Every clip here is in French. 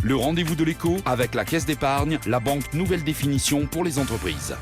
Le rendez-vous de l'écho avec la Caisse d'épargne, la banque nouvelle définition pour les entreprises.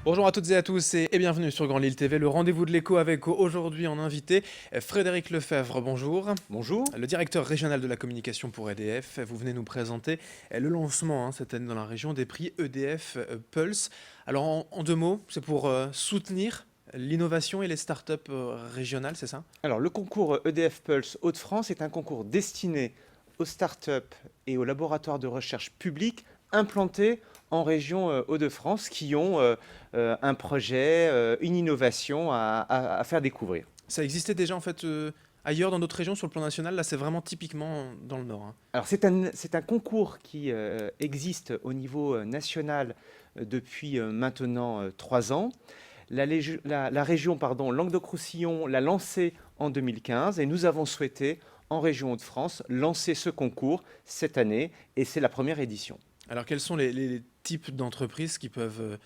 Bonjour à toutes et à tous et bienvenue sur Grand Lille TV, le rendez-vous de l'écho avec aujourd'hui en invité Frédéric Lefebvre, bonjour. Bonjour. Le directeur régional de la communication pour EDF, vous venez nous présenter le lancement cette année dans la région des prix EDF Pulse. Alors en deux mots, c'est pour soutenir l'innovation et les startups régionales, c'est ça? Alors le concours EDF Pulse Hauts-de-France est un concours destiné aux startups et aux laboratoires de recherche publics implantés en région Hauts-de-France qui ont un projet, une innovation à faire découvrir. Ça existait déjà en fait ailleurs dans d'autres régions sur le plan national, là c'est vraiment typiquement dans le Nord. Alors c'est un concours qui existe au niveau national depuis maintenant 3 ans. La région Languedoc-Roussillon l'a lancé en 2015 et nous avons souhaité, en région Hauts-de-France, lancer ce concours cette année et c'est la première édition. Alors quels sont les types d'entreprises qui peuvent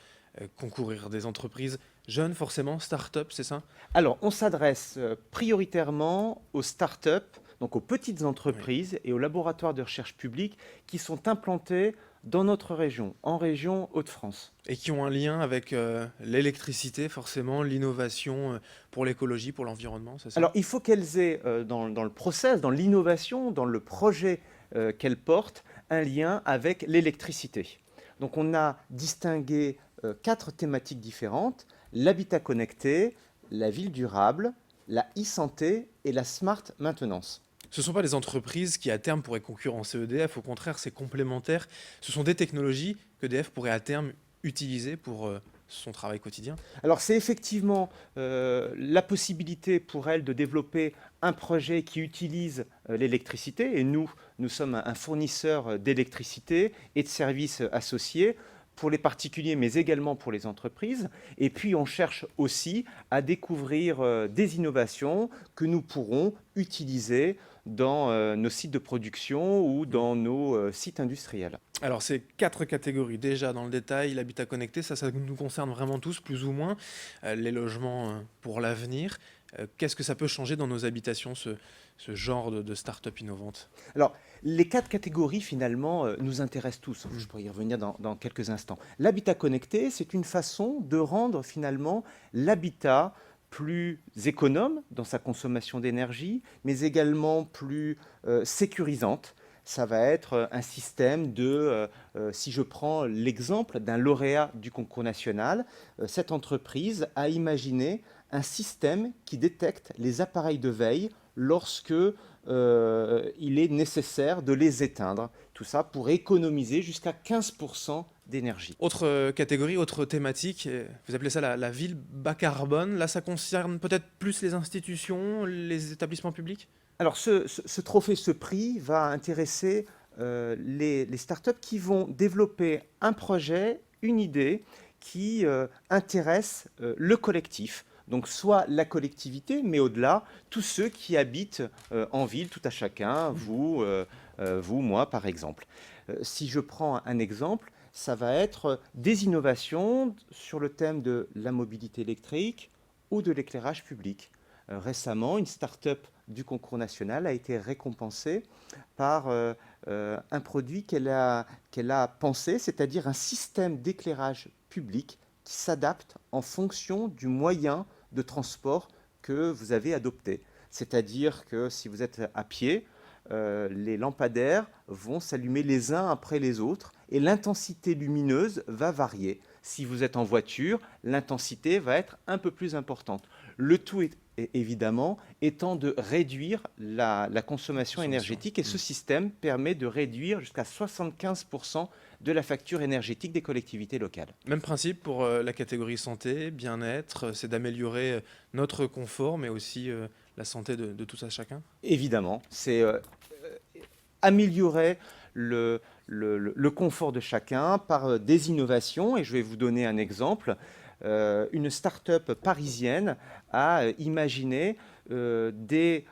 concourir? Des entreprises jeunes forcément, start-up, c'est ça? Alors on s'adresse prioritairement aux start-up, donc aux petites entreprises et aux laboratoires de recherche publique qui sont implantés dans notre région, en région Hauts-de-France. Et qui ont un lien avec l'électricité, forcément, l'innovation pour l'écologie, pour l'environnement, c'est ça? Alors il faut qu'elles aient dans le process, dans l'innovation, dans le projet qu'elles portent, un lien avec l'électricité. Donc on a distingué 4 thématiques différentes: l'habitat connecté, la ville durable, la e-santé et la smart maintenance. Ce ne sont pas des entreprises qui, à terme, pourraient concurrencer EDF. Au contraire, c'est complémentaire. Ce sont des technologies qu'EDF pourrait, à terme, utiliser pour son travail quotidien. Alors c'est effectivement la possibilité pour elles de développer un projet qui utilise l'électricité. Et nous sommes un fournisseur d'électricité et de services associés pour les particuliers, mais également pour les entreprises. Et puis, on cherche aussi à découvrir des innovations que nous pourrons utiliser dans nos sites de production ou dans nos sites industriels. Alors, c'est 4 catégories déjà dans le détail. L'habitat connecté, ça nous concerne vraiment tous, plus ou moins. Les logements pour l'avenir. Qu'est-ce que ça peut changer dans nos habitations, ce genre de start-up innovante? Alors, les 4 catégories, finalement, nous intéressent tous. Je pourrais y revenir dans quelques instants. L'habitat connecté, c'est une façon de rendre, finalement, l'habitat plus économe dans sa consommation d'énergie, mais également plus sécurisante. Ça va être un système si je prends l'exemple d'un lauréat du concours national, cette entreprise a imaginé un système qui détecte les appareils de veille lorsque il est nécessaire de les éteindre. Tout ça pour économiser jusqu'à 15% d'énergie. Autre catégorie, autre thématique, vous appelez ça la ville bas carbone. Là, ça concerne peut-être plus les institutions, les établissements publics? Alors ce trophée, ce prix va intéresser les startups qui vont développer un projet, une idée qui intéresse le collectif. Donc soit la collectivité, mais au-delà, tous ceux qui habitent en ville, tout à chacun, vous, moi par exemple. Si je prends un exemple, ça va être des innovations sur le thème de la mobilité électrique ou de l'éclairage public. Récemment, une start-up du concours national a été récompensée par un produit qu'elle a pensé, c'est-à-dire un système d'éclairage public qui s'adapte en fonction du moyen de transport que vous avez adopté. C'est-à-dire que si vous êtes à pied, les lampadaires vont s'allumer les uns après les autres et l'intensité lumineuse va varier. Si vous êtes en voiture, l'intensité va être un peu plus importante. Le tout est évidemment étant de réduire la consommation énergétique et ce système permet de réduire jusqu'à 75% de la facture énergétique des collectivités locales. Même principe pour la catégorie santé, bien-être, c'est d'améliorer notre confort, mais aussi la santé de tous à chacun? Évidemment, c'est améliorer le confort de chacun par des innovations. Et je vais vous donner un exemple. Une start-up parisienne a imaginé des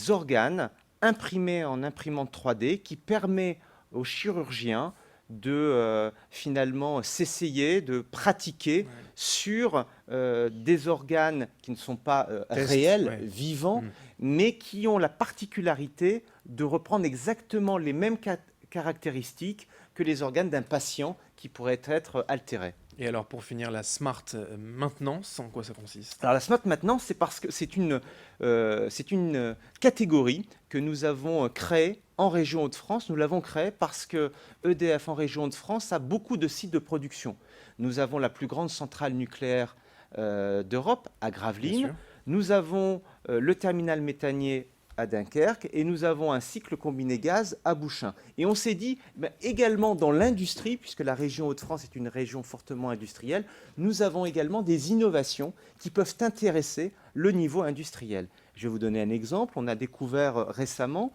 organes imprimés en imprimante 3D qui permet aux chirurgiens de finalement s'essayer, de pratiquer sur des organes qui ne sont pas réels, vivants, mais qui ont la particularité de reprendre exactement les mêmes caractéristiques que les organes d'un patient qui pourraient être altérés. Et alors pour finir, la smart maintenance, en quoi ça consiste? Alors la smart maintenance, c'est parce que c'est une catégorie que nous avons créée en région Hauts-de-France. Nous l'avons créée parce que EDF en région Hauts-de-France a beaucoup de sites de production. Nous avons la plus grande centrale nucléaire d'Europe à Gravelines. Nous avons le terminal méthanier à Dunkerque et nous avons un cycle combiné gaz à Bouchain. Et on s'est dit, également dans l'industrie, puisque la région Hauts-de-France est une région fortement industrielle, nous avons également des innovations qui peuvent intéresser le niveau industriel. Je vais vous donner un exemple. On a découvert récemment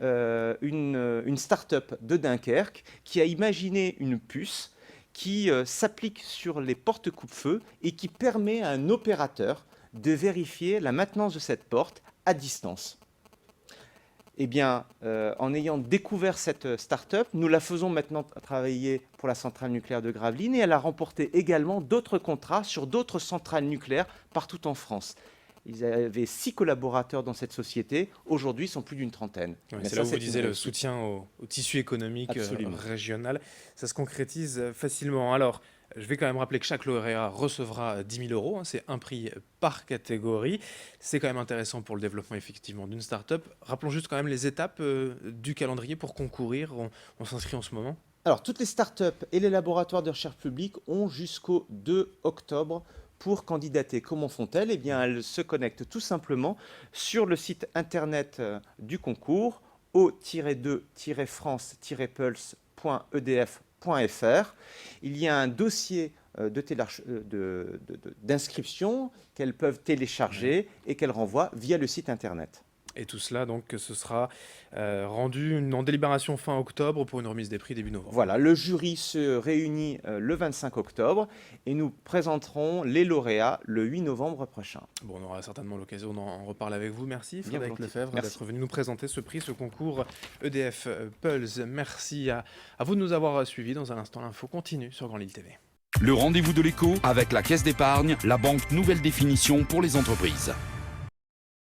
une start-up de Dunkerque qui a imaginé une puce qui s'applique sur les portes coupe-feu et qui permet à un opérateur de vérifier la maintenance de cette porte à distance. Eh bien, en ayant découvert cette start-up, nous la faisons maintenant travailler pour la centrale nucléaire de Gravelines et elle a remporté également d'autres contrats sur d'autres centrales nucléaires partout en France. Ils avaient 6 collaborateurs dans cette société. Aujourd'hui, ils sont plus d'une trentaine. Oui, c'est là où vous disiez le soutien au tissu économique régional. Ça se concrétise facilement. Alors, je vais quand même rappeler que chaque lauréat recevra 10 000 €. C'est un prix par catégorie. C'est quand même intéressant pour le développement effectivement d'une start-up. Rappelons juste quand même les étapes du calendrier pour concourir. On s'inscrit en ce moment. Alors, toutes les start-up et les laboratoires de recherche publique ont jusqu'au 2 octobre pour candidater. Comment font-elles? Eh bien, elles se connectent tout simplement sur le site internet du concours o-2-france-pulse.edf.fr. Il y a un dossier d'inscription qu'elles peuvent télécharger et qu'elles renvoient via le site internet. Et tout cela, donc, ce sera rendu en délibération fin octobre pour une remise des prix début novembre. Voilà, le jury se réunit le 25 octobre et nous présenterons les lauréats le 8 novembre prochain. Bon, on aura certainement l'occasion d'en reparler avec vous. Merci Frédéric Lefebvre d'être venu nous présenter ce prix, ce concours EDF Pulse. Merci à vous de nous avoir suivis. Dans un instant, l'info continue sur Grand Lille TV. Le rendez-vous de l'écho avec la Caisse d'épargne, la banque nouvelle définition pour les entreprises.